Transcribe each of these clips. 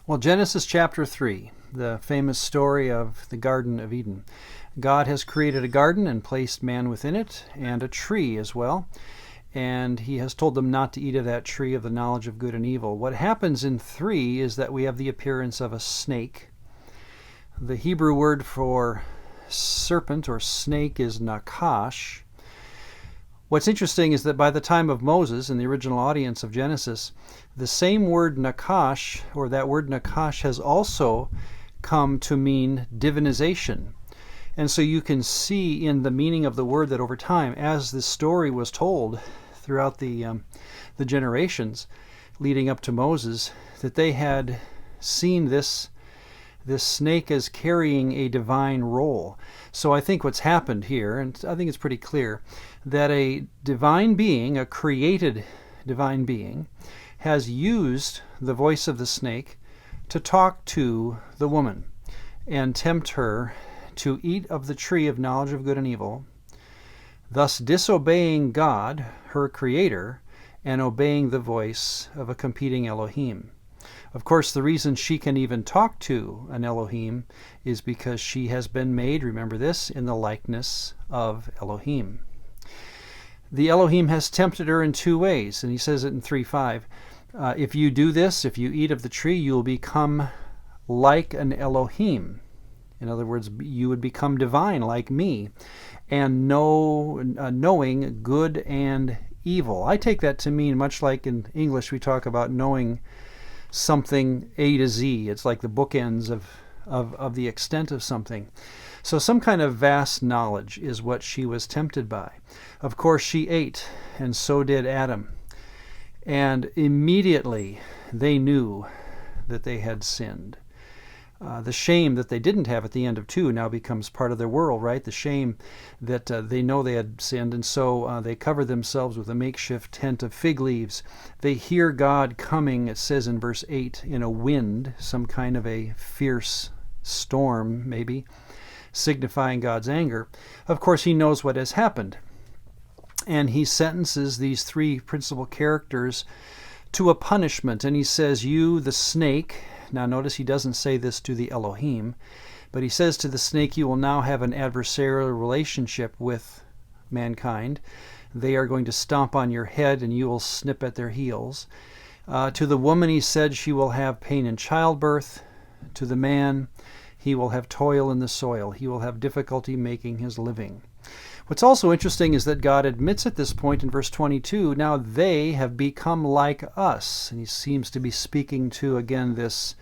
Well, Genesis chapter 3, the famous story of the Garden of Eden. God has created a garden and placed man within it, and a tree as well. And he has told them not to eat of that tree of the knowledge of good and evil. What happens in 3 is that we have the appearance of a snake. The Hebrew word for serpent or snake is nakash. What's interesting is that by the time of Moses, in the original audience of Genesis, the same word nakash, or that word nakash, has also come to mean divinization. And so you can see in the meaning of the word that over time, as this story was told throughout the generations leading up to Moses, that they had seen this snake as carrying a divine role. So I think what's happened here, and I think it's pretty clear, that a divine being, a created divine being, has used the voice of the snake to talk to the woman and tempt her to eat of the tree of knowledge of good and evil, thus disobeying God, her creator, and obeying the voice of a competing Elohim. Of course, the reason she can even talk to an Elohim is because she has been made, remember this, in the likeness of Elohim. The Elohim has tempted her in 2 ways, and he says it in 3:5. If you do this, if you eat of the tree, you will become like an Elohim. In other words, you would become divine like me, and knowing good and evil. I take that to mean, much like in English we talk about knowing something A to Z. It's like the bookends of the extent of something. So some kind of vast knowledge is what she was tempted by. Of course, she ate, and so did Adam. And immediately they knew that they had sinned. The shame that they didn't have at the end of 2 now becomes part of their world, right? The shame that they know they had sinned, and so they cover themselves with a makeshift tent of fig leaves. They hear God coming, it says in verse 8, in a wind, some kind of a fierce storm, maybe, signifying God's anger. Of course, he knows what has happened. And he sentences these 3 principal characters to a punishment. And he says, you, the snake. Now notice he doesn't say this to the Elohim, but he says to the snake, you will now have an adversarial relationship with mankind. They are going to stomp on your head and you will snip at their heels. To the woman he said she will have pain in childbirth. To the man he will have toil in the soil. He will have difficulty making his living. What's also interesting is that God admits at this point in verse 22, now they have become like us. And he seems to be speaking to, again, this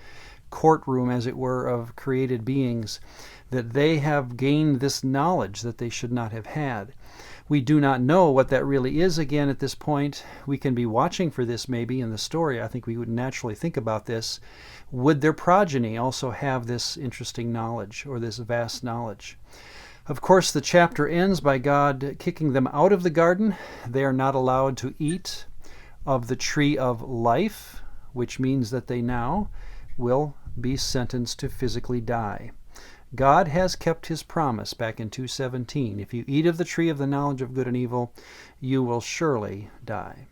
courtroom, as it were, of created beings, that they have gained this knowledge that they should not have had. We do not know what that really is again at this point. We can be watching for this maybe in the story. I think we would naturally think about this. Would their progeny also have this interesting knowledge or this vast knowledge? Of course, the chapter ends by God kicking them out of the garden. They are not allowed to eat of the tree of life, which means that they now will be sentenced to physically die. God has kept his promise back in 2:17. If you eat of the tree of the knowledge of good and evil, you will surely die.